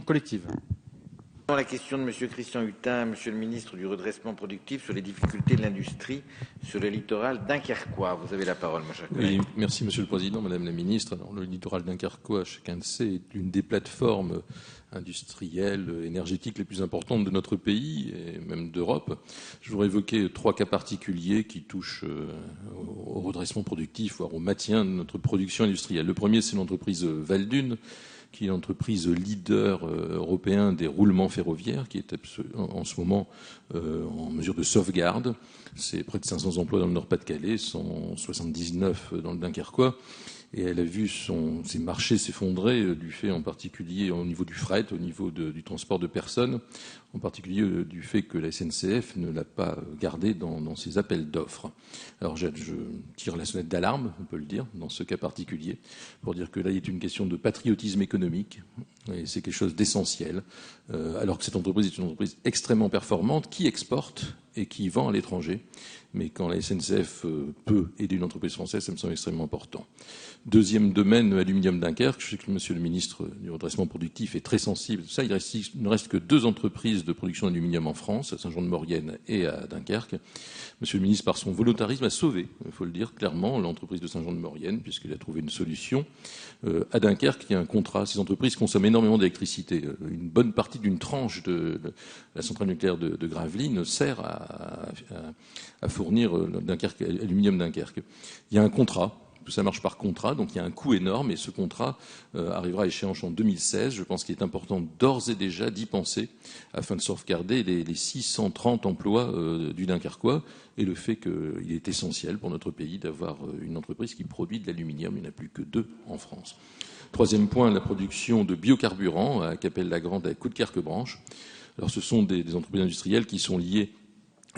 collective. La question de M. Christian Hutin, Monsieur le ministre du redressement productif, sur les difficultés de l'industrie sur le littoral dunkerquois. Vous avez la parole, mon cher collègue. Oui, merci Monsieur le Président, Madame la Ministre. Alors, le littoral dunkerquois, chacun le sait, est l'une des plateformes industrielles, énergétiques les plus importantes de notre pays et même d'Europe. Je voudrais évoquer 3 cas particuliers qui touchent au redressement productif, voire au maintien de notre production industrielle. Le premier, c'est l'entreprise Valdune, qui est l'entreprise leader européen des roulements ferroviaires, qui est en ce moment en mesure de sauvegarde. C'est près de 500 emplois dans le Nord-Pas-de-Calais, 179 dans le Dunkerquois. Et elle a vu ses marchés s'effondrer du fait en particulier au niveau du fret, au niveau du transport de personnes, en particulier du fait que la SNCF ne l'a pas gardé dans ses appels d'offres. Alors je tire la sonnette d'alarme, on peut le dire, dans ce cas particulier, pour dire que là il est une question de patriotisme économique, et c'est quelque chose d'essentiel, alors que cette entreprise est une entreprise extrêmement performante qui exporte et qui vend à l'étranger. Mais quand la SNCF peut aider une entreprise française, ça me semble extrêmement important. Deuxième domaine, Aluminium Dunkerque. Je sais que Monsieur le ministre du redressement productif est très sensible. Ça, il ne reste que 2 entreprises de production d'aluminium en France, à Saint-Jean-de-Maurienne et à Dunkerque. Monsieur le ministre, par son volontarisme, a sauvé, il faut le dire clairement, l'entreprise de Saint-Jean-de-Maurienne, puisqu'il a trouvé une solution. À Dunkerque, il y a un contrat. Ces entreprises consomment énormément d'électricité. Une bonne partie d'une tranche de la centrale nucléaire de Gravelines sert à fournir Dunkerque, Aluminium Dunkerque. Il y a un contrat. Ça marche par contrat, donc il y a un coût énorme et ce contrat arrivera à échéance en 2016. Je pense qu'il est important d'ores et déjà d'y penser afin de sauvegarder les 630 emplois du Dunkerquois et le fait qu'il est essentiel pour notre pays d'avoir une entreprise qui produit de l'aluminium. Il n'y en a plus que 2 en France. Troisième point, la production de biocarburants à Capelle-la-Grande, à Coudekerque-Branche. Alors ce sont des entreprises industrielles qui sont liées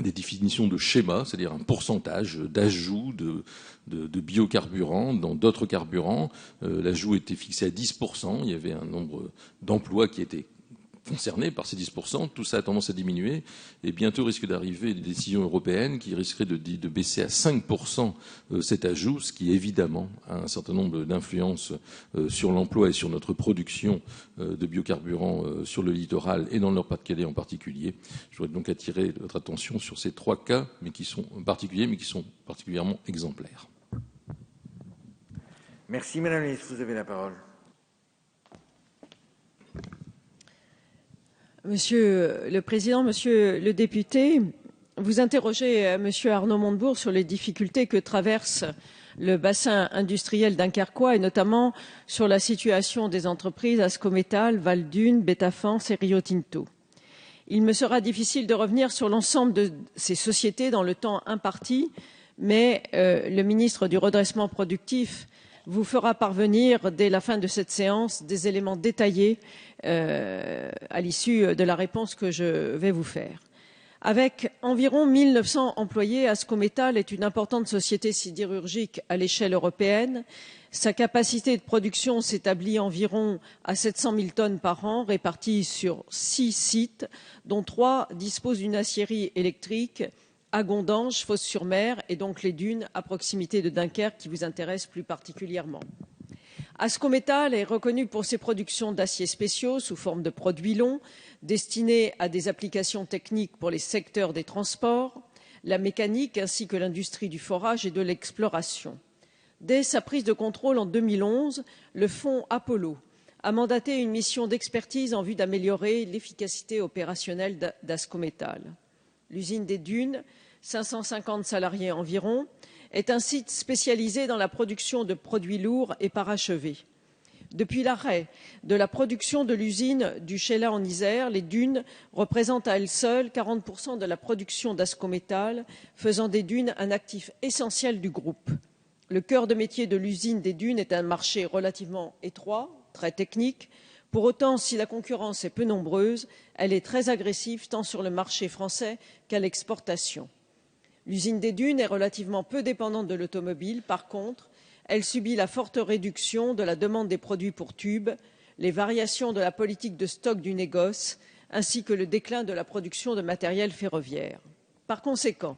des définitions de schéma, c'est-à-dire un pourcentage d'ajout de biocarburants dans d'autres carburants. L'ajout était fixé à 10%. Il y avait un nombre d'emplois qui étaient concernés par ces 10%. Tout ça a tendance à diminuer. Et bientôt risque d'arriver des décisions européennes qui risqueraient de baisser à 5% cet ajout, ce qui évidemment a un certain nombre d'influences sur l'emploi et sur notre production de biocarburants sur le littoral et dans le Nord-Pas-de-Calais en particulier. Je voudrais donc attirer votre attention sur ces 3 cas, mais qui sont particuliers, mais qui sont particulièrement exemplaires. Merci, Madame la Ministre. Vous avez la parole. Monsieur le Président, Monsieur le député, vous interrogez Monsieur Arnaud Montebourg sur les difficultés que traverse le bassin industriel dunkerquois et notamment sur la situation des entreprises Ascométal, Valdune, Betafans et Rio Tinto. Il me sera difficile de revenir sur l'ensemble de ces sociétés dans le temps imparti, mais le ministre du redressement productif vous fera parvenir dès la fin de cette séance des éléments détaillés à l'issue de la réponse que je vais vous faire. Avec environ 1900 employés, Ascométal est une importante société sidérurgique à l'échelle européenne. Sa capacité de production s'établit environ à 700 000 tonnes par an, réparties sur 6 sites, dont 3 disposent d'une aciérie électrique à Gondange, Fos-sur-Mer et donc les dunes à proximité de Dunkerque qui vous intéressent plus particulièrement. Ascométal est reconnu pour ses productions d'aciers spéciaux sous forme de produits longs destinés à des applications techniques pour les secteurs des transports, la mécanique ainsi que l'industrie du forage et de l'exploration. Dès sa prise de contrôle en 2011, le fonds Apollo a mandaté une mission d'expertise en vue d'améliorer l'efficacité opérationnelle d'Ascométal. L'usine des Dunes, 550 salariés environ, est un site spécialisé dans la production de produits lourds et parachevés. Depuis l'arrêt de la production de l'usine du Sheila en Isère, les dunes représentent à elles seules 40% de la production d'Ascométal, faisant des dunes un actif essentiel du groupe. Le cœur de métier de l'usine des dunes est un marché relativement étroit, très technique. Pour autant, si la concurrence est peu nombreuse, elle est très agressive tant sur le marché français qu'à l'exportation. L'usine des Dunes est relativement peu dépendante de l'automobile. Par contre, elle subit la forte réduction de la demande des produits pour tubes, les variations de la politique de stock du négoce, ainsi que le déclin de la production de matériel ferroviaire. Par conséquent,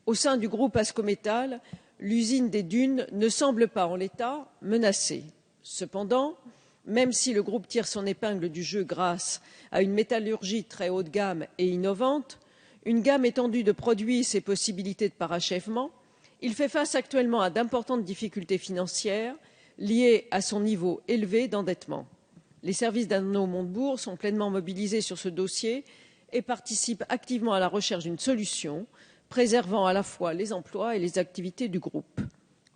au sein du groupe Ascométal, l'usine des Dunes ne semble pas, en l'état, menacée. Cependant, Même si le groupe tire son épingle du jeu grâce à une métallurgie très haut de gamme et innovante, une gamme étendue de produits et ses possibilités de parachèvement, il fait face actuellement à d'importantes difficultés financières liées à son niveau élevé d'endettement. Les services d'Arnaud Montebourg sont pleinement mobilisés sur ce dossier et participent activement à la recherche d'une solution, préservant à la fois les emplois et les activités du groupe.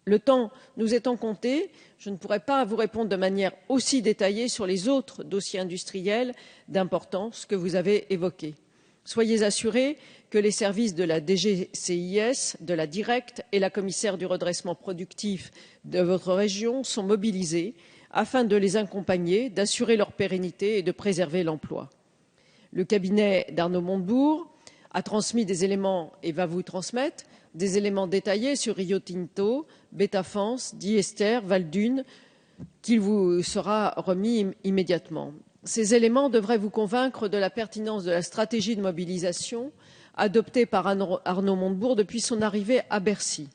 Le temps nous étant compté, je ne pourrai pas vous répondre de manière aussi détaillée sur les autres dossiers industriels d'importance que vous avez évoqués. Soyez assurés que les services de la DGCIS, de la Directe et la commissaire du redressement productif de votre région sont mobilisés afin de les accompagner, d'assurer leur pérennité et de préserver l'emploi. Le cabinet d'Arnaud Montebourg a transmis des éléments et va vous transmettre des éléments détaillés sur Rio Tinto, Betafans, Diester, Valdune, qu'il vous sera remis immédiatement. Ces éléments devraient vous convaincre de la pertinence de la stratégie de mobilisation adoptée par Arnaud Montebourg depuis son arrivée à Bercy.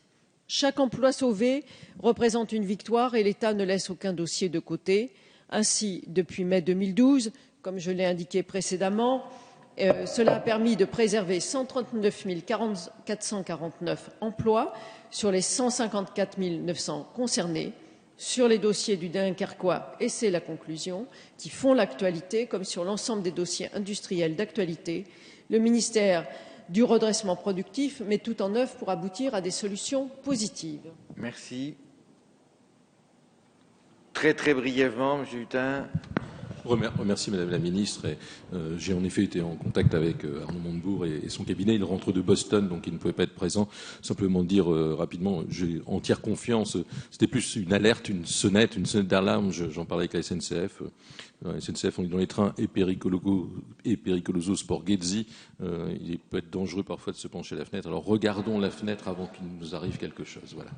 Chaque emploi sauvé représente une victoire et l'État ne laisse aucun dossier de côté. Ainsi, depuis mai 2012, comme je l'ai indiqué précédemment, cela a permis de préserver 139 449 emplois sur les 154 900 concernés sur les dossiers du Dunkerquois, et c'est la conclusion, qui font l'actualité, comme sur l'ensemble des dossiers industriels d'actualité. Le ministère du redressement productif met tout en œuvre pour aboutir à des solutions positives. Merci. Très brièvement, M. Hutin. Remercie Madame la Ministre. J'ai en effet été en contact avec Arnaud Montebourg et son cabinet. Il rentre de Boston, donc il ne pouvait pas être présent. Simplement dire rapidement, j'ai entière confiance. C'était plus une alerte, une sonnette d'alarme. J'en parlais avec la SNCF. La SNCF, on est dans les trains et Pericoloso Sport Ghezzi. Il peut être dangereux parfois de se pencher à la fenêtre. Alors regardons la fenêtre avant qu'il nous arrive quelque chose. Voilà.